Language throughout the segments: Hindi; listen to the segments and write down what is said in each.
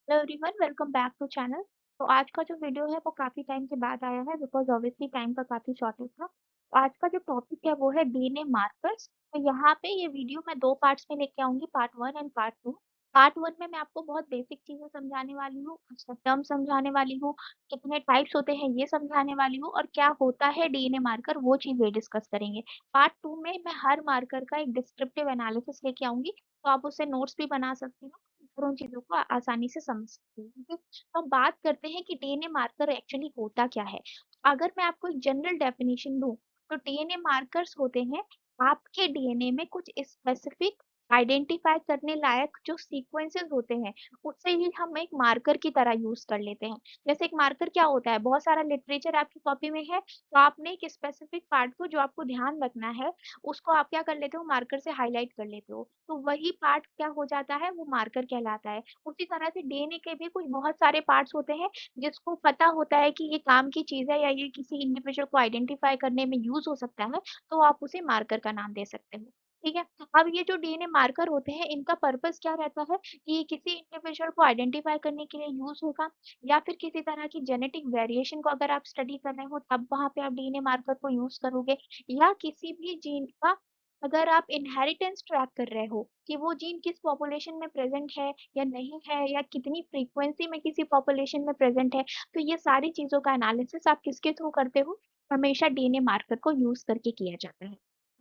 Hello everyone, welcome back to channel. तो आज का जो वीडियो है वो काफ़ी टाइम के बाद आया है बिकॉज़ ऑब्वियसली टाइम का काफ़ी शॉर्टेज था। तो आज का जो टॉपिक है वो है डीएनए मार्कर्स। तो यहाँ पे ये वीडियो मैं 2 पार्ट्स में लेके आऊँगी, पार्ट 1 एंड पार्ट 2। पार्ट 1 में मैं आपको बहुत बेसिक चीज़ें समझाने वाली हूँ, उसका टर्म समझाने वाली हूँ, कितने टाइप्स होते हैं ये समझाने वाली हूँ और क्या होता है डीएनए मार्कर वो चीज़ें डिस्कस करेंगे। पार्ट 2 में मैं हर मार्कर का एक डिस्क्रिप्टिव एनालिसिस लेके आऊँगी, तो आप उससे नोट्स भी बना सकती हो और उन चीज़ों को आसानी से समझ सकते हैं, ठीक है? तो अब बात करते हैं कि डीएनए मार्कर एक्चुअली होता क्या है? अगर मैं आपको एक जनरल डेफिनिशन दूँ, तो डीएनए मार्कर्स होते हैं आपके डीएनए में कुछ स्पेसिफिक आइडेंटिफाई करने लायक जो सीक्वेंसेस होते हैं, उसे ही हम एक मार्कर की तरह यूज़ कर लेते हैं। जैसे एक मार्कर क्या होता है? बहुत सारा लिटरेचर आपकी कॉपी में है, तो आपने एक स्पेसिफिक पार्ट को जो आपको ध्यान रखना है, उसको आप क्या कर लेते हो मार्कर से हाइलाइट कर लेते हो। तो वही पार्ट क्या हो जाता है वो मार्कर कहलाता है। उसी तरह से डीएनए के भी कुछ बहुत सारे पार्ट्स होते हैं जिसको पता होता है कि ये काम की चीज़ है या ये किसी इंडिविजुअल को आइडेंटिफाई करने में यूज़ हो सकता है, तो आप उसे मार्कर का नाम दे सकते हो। ठीक है? अब ये जो डीएनए मार्कर होते हैं इनका पर्पस क्या रहता है कि किसी इंडिविजुअल को आइडेंटिफाई करने के लिए यूज़ होगा या फिर किसी तरह की जेनेटिक वेरिएशन को अगर आप स्टडी कर रहे हो तब वहाँ पे आप डीएनए मार्कर को यूज़ करोगे या किसी भी जीन का अगर आप इनहेरिटेंस ट्रैक कर रहे हो कि वो जीन किस पॉपुलेशन में प्रेजेंट है या नहीं है या कितनी फ्रीक्वेंसी में किसी पॉपुलेशन में प्रेजेंट है, तो ये सारी चीज़ों का एनालिसिस आप किसके थ्रू करते हो? हमेशा डीएनए मार्कर को यूज़ करके किया जाता है।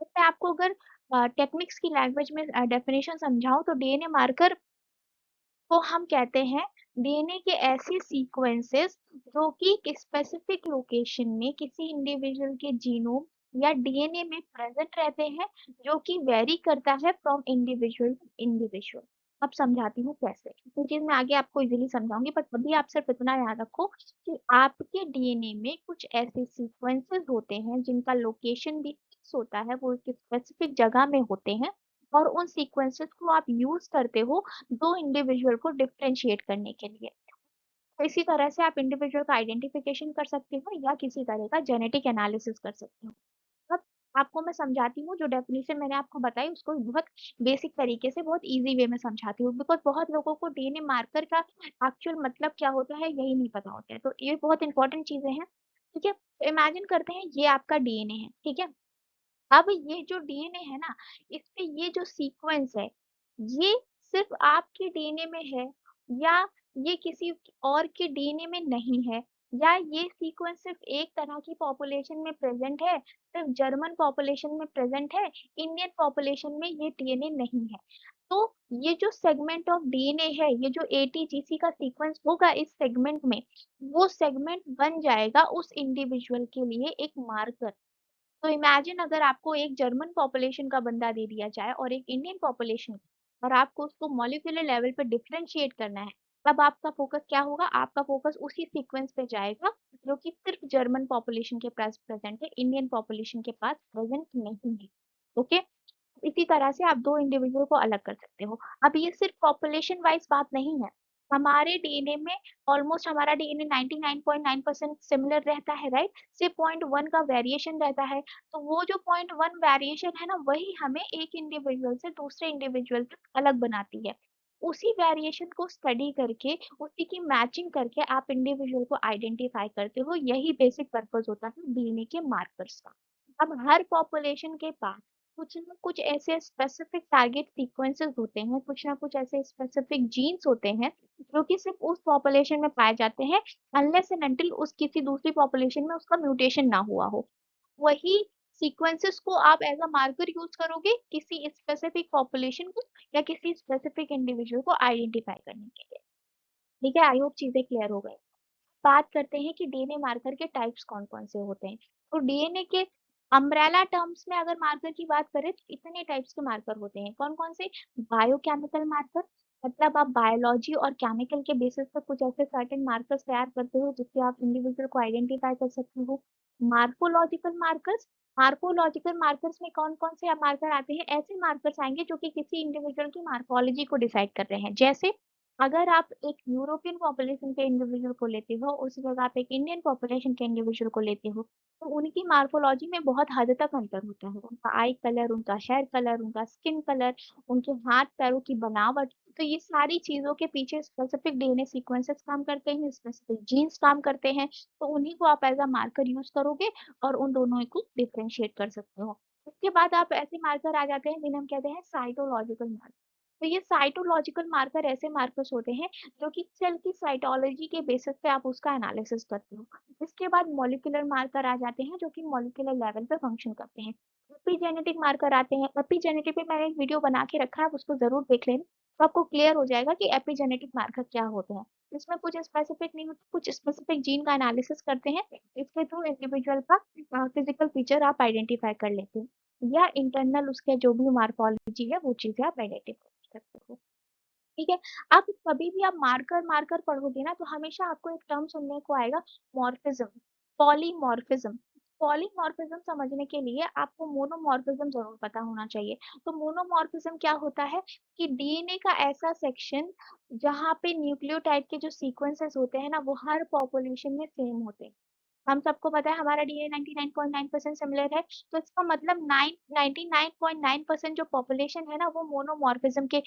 अब मैं आपको अगर टेक्निक्स की लैंग्वेज में डेफिनेशन समझाऊँ तो डीएनए मार्कर को हम कहते हैं डीएनए के ऐसे सीक्वेंसेस जो कि एक स्पेसिफिक लोकेशन में किसी इंडिविजुअल के जीनोम या डीएनए में प्रेजेंट रहते हैं जो कि वेरी करता है फ्रॉम इंडिविजुअल टू इंडिविजुअल। अब समझाती हूँ कैसे। तो चीज़ मैं आगे आपको इजीली समझाऊंगी बट अभी आप सिर्फ इतना याद रखो कि आपके डीएनए में कुछ ऐसे सीक्वेंसेस होते हैं जिनका लोकेशन भी फिक्स होता है, वो एक स्पेसिफिक जगह में होते हैं और उन सीक्वेंसेस को आप यूज करते हो 2 इंडिविजुअल को डिफरेंशिएट करने के लिए। तो इसी तरह से आप इंडिविजुअल का आइडेंटिफिकेशन कर सकते हो या किसी तरह का जेनेटिक एनालिसिस कर सकते हो। अब आपको मैं समझाती हूँ, जो डेफिनिशन मैंने आपको बताई उसको बहुत बेसिक तरीके से बहुत ईज़ी वे में समझाती हूँ बिकॉज़ बहुत लोगों को डीएनए मार्कर का एक्चुअल मतलब क्या होता है यही नहीं पता होता है। तो ये बहुत इंपॉर्टेंट चीज़ें हैं, ठीक है? तो इमेजिन करते हैं ये आपका डीएनए है, ठीक है? अब ये जो डीएनए है ना, इसपे ये जो सीक्वेंस है, ये सिर्फ़ आपके डीएनए में है या ये किसी और के डीएनए में नहीं है या ये सीक्वेंस सिर्फ़ एक तरह की पॉपुलेशन में प्रेज़ेंट है, सिर्फ़ जर्मन पॉपुलेशन में प्रेज़ेंट है, इंडियन पॉपुलेशन में ये डीएनए नहीं है। तो ये जो सेगमेंट ऑफ डीएनए है, ये जो एटीजीसी का सीक्वेंस होगा इस सेगमेंट में, वो सेगमेंट बन जाएगा उस इंडिविजुअल के लिए एक मार्कर। तो इमेजिन अगर आपको एक जर्मन पॉपुलेशन का बंदा दे दिया जाए और एक इंडियन पॉपुलेशन और आपको उसको मॉलिक्यूलर लेवल पे डिफरेंशिएट करना है, तब आपका फोकस क्या होगा? आपका फोकस उसी सीक्वेंस पे जाएगा जो कि सिर्फ जर्मन पॉपुलेशन के पास प्रेजेंट है, इंडियन पॉपुलेशन के पास प्रेजेंट नहीं है। ओके? इसी तरह से आप 2 इंडिविजुअल को अलग कर सकते हो। अब ये सिर्फ़ पॉपुलेशन वाइज़ बात नहीं है। हमारे डीएनए में ऑलमोस्ट हमारा डीएनए 99.9% सिमिलर रहता है, राइट? सिर्फ़ 0.1 का वेरिएशन रहता है। तो वो जो 0.1 वेरिएशन है ना, वही हमें एक इंडिविजुअल से दूसरे इंडिविजुअल तक अलग बनाती है। उसी वेरिएशन को स्टडी करके, उसी की मैचिंग करके आप इंडिविजुअल को आइडेंटिफ़ाई करते हो। यही बेसिक पर्पज़ होता है डीएनए के मार्कर्स का। अब हर पॉपुलेशन के पास कुछ ना कुछ ऐसे स्पेसिफिक टारगेट सीक्वेंसेस होते हैं, कुछ ना कुछ ऐसे स्पेसिफिक जीन्स होते हैं, जो कि सिर्फ़ उस पॉपुलेशन में पाए जाते हैं, अनलेस एंड अनटिल उस किसी दूसरी पॉपुलेशन में उसका म्यूटेशन ना हुआ हो। वही सीक्वेंसेस को आप एज़ अ मार्कर यूज़ करोगे किसी स्पेसिफिक पॉपुलेशन को या किसी स्पेसिफिक इंडिविजुअल को आइडेंटिफाई करने के लिए। ठीक है? आई होप चीज़ें क्लियर हो गई। बात करते हैं कि डीएनए मार्कर के टाइप्स कौन-कौन से होते हैं। तो डीएनए के अम्ब्रेला टर्म्स में अगर मार्कर की बात करें तो इतने टाइप्स के मार्कर होते हैं। कौन-कौन से? बायोकेमिकल मार्कर, मतलब आप बायोलॉजी और केमिकल के बेसिस पर कुछ ऐसे सर्टेन मार्कर्स तैयार करते हो जिससे आप इंडिविजुअल को आइडेंटिफाई कर सकते हो। मार्फोलॉजिकल मार्कर्स में कौन-कौन से मार्कर आते हैं? ऐसे मार्कर्स आएँगे जो कि किसी इंडिविजुअल की मॉर्फोलॉजी को डिसाइड कर रहे हैं। जैसे अगर आप एक यूरोपियन पॉपुलेशन के इंडिविजुअल को लेते हो, उसी जगह आप एक इंडियन पॉपुलेशन के इंडिविजुअल को लेते हो, तो उनकी मॉर्फोलॉजी में बहुत हद तक अंतर होता है। उनका आई कलर, उनका हेयर कलर, उनका स्किन कलर, उनके हाथ-पैरों की बनावट, तो ये सारी चीज़ों के पीछे स्पेसिफिक डीएनए सीक्वेंसेस काम करते हैं, स्पेसिफिक जीन्स काम करते हैं, तो उन्हीं को आप एज़ अ मार्कर यूज़ करोगे और उन दोनों को डिफरेंशिएट कर सकते हो। उसके बाद आप ऐसे मार्कर आ जाते हैं जिन्हें हम कहते हैं साइटोलॉजिकल मार्कर। तो ये साइटोलॉजिकल मार्कर ऐसे मार्कर्स होते हैं जो कि सेल की साइटोलॉजी के बेसिस पे आप उसका एनालिसिस करते हो। इसके बाद मॉलिक्यूलर मार्कर आ जाते हैं जो कि मॉलिक्यूलर लेवल पे फंक्शन करते हैं। एपिजेनेटिक मार्कर आते हैं। एपिजेनेटिक पे मैंने एक वीडियो बना के रखा है, आप उसको ज़रूर देख लेना, तो आपको क्लियर हो जाएगा कि एपिजेनेटिक मार्कर क्या होते हैं। इसमें कुछ स्पेसिफिक नहीं होता, कुछ स्पेसिफिक जीन का एनालिसिस करते हैं। इसके थ्रू इंडिविजुअल का फिजिकल फीचर आप आइडेंटिफाई कर लेते हो, या इंटरनल उसके जो भी मॉर्फोलॉजी है वो चीज़ें आप आइडेंटिफाई कर सकते हो। ठीक है? आप कभी भी आप मार्कर मार्कर पढ़ोगे ना तो हमेशा आपको एक टर्म सुनने को आएगा, मॉर्फिज्म, पॉलीमॉर्फिज्म। पॉलीमॉर्फिज्म समझने के लिए आपको मोनोमॉर्फिज्म ज़रूर पता होना चाहिए। तो मोनोमॉर्फिज्म क्या होता है कि डीएनए का ऐसा सेक्शन जहाँ पे न्यूक्लियोटाइड के जो सीक्वेंसेस होते हैं ना वो हर पॉपुलेशन में सेम होते हैं। हम सबको पता है हमारा डीएनए 99.9% सिमिलर है, तो इसका मतलब 99.9% जो पॉपुलेशन है ना वो मोनोमॉर्फिज्म के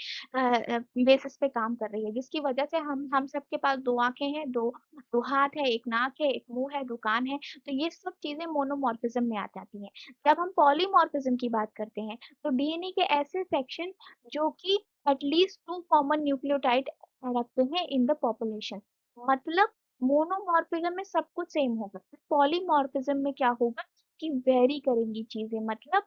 बेसिस पे काम कर रही है, जिसकी वजह से हम सबके पास 2 आँखें हैं, 2 हाथ है, 1 नाक है, 1 मुँह है, 2 कान है, तो ये सब चीज़ें मोनोमॉर्फिज्म में आ जाती हैं। जब हम पॉलीमॉर्फिज्म की बात करते हैं, तो डीएनए के ऐसे सेक्शन जो कि एटलीस्ट 2 कॉमन न्यूक्लियोटाइड रखते हैं इन द पॉपुलेशन, मतलब मोनोमॉर्फिज्म में सब कुछ सेम होगा। पॉलीमॉर्फिज्म में क्या होगा कि वेरी करेंगी चीज़ें, मतलब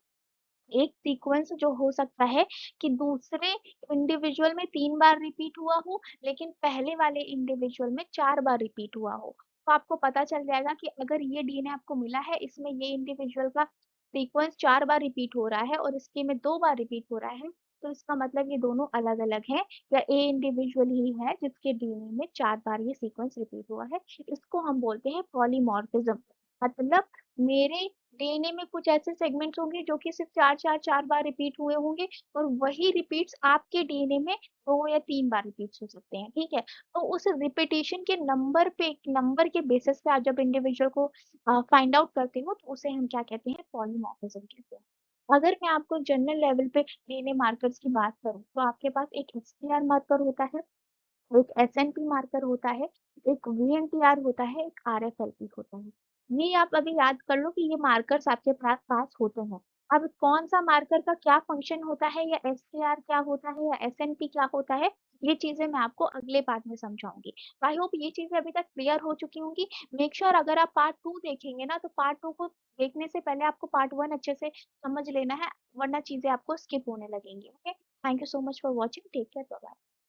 एक सीक्वेंस जो हो सकता है कि दूसरे इंडिविजुअल में 3 बार रिपीट हुआ हो, लेकिन पहले वाले इंडिविजुअल में 4 बार रिपीट हुआ हो। तो आपको पता चल जाएगा कि अगर ये डीएनए आपको मिला है, इसमें ये इंडिविजुअल का सीक्वेंस 4 बार रिपीट हो रहा है और इसके में 2 बार रिपीट हो रहा है, तो इसका मतलब ये दोनों अलग-अलग हैं, या ए इंडिविजुअल ही है जिसके डीएनए में 4 बार ये सीक्वेंस रिपीट हुआ है। इसको हम बोलते हैं पॉलीमॉर्फिज्म। मतलब मेरे डीएनए में कुछ ऐसे सेगमेंट्स होंगे जो कि सिर्फ 4 बार रिपीट हुए होंगे, और वही रिपीट्स आपके डीएनए में 2 या 3 बार रिपीट्स हो सकते हैं, ठीक है? तो उस रिपिटिशन के नंबर के बेसिस पे आप जब इंडिविजुअल को फाइंड आउट करते हो तो उसे हम क्या कहते हैं? पॉलीमॉर्फिज्म कहते हैं। अगर मैं आपको जनरल लेवल पे डीएनए मार्कर्स की बात करूँ, तो आपके पास एक एसटीआर मार्कर होता है, एक एसएनपी मार्कर होता है, एक वीएनटीआर होता है, एक आरएफएलपी होता है। ये आप अभी याद कर लो कि ये मार्कर्स आपके पास पास होते हैं। अब कौन-सा मार्कर का क्या फंक्शन होता है, या एसटीआर क्या होता है, या एसएनपी क्या होता है, ये चीज़ें मैं आपको अगले पार्ट में समझाऊँगी। आई होप ये चीज़ें अभी तक क्लियर हो चुकी होंगी। मेक श्योर अगर आप पार्ट 2 देखेंगे ना, तो पार्ट 2 को देखने से पहले आपको पार्ट 1 अच्छे से समझ लेना है, वरना चीज़ें आपको स्किप होने लगेंगी। Okay? Thank you so much for watching. Take care. Bye-bye.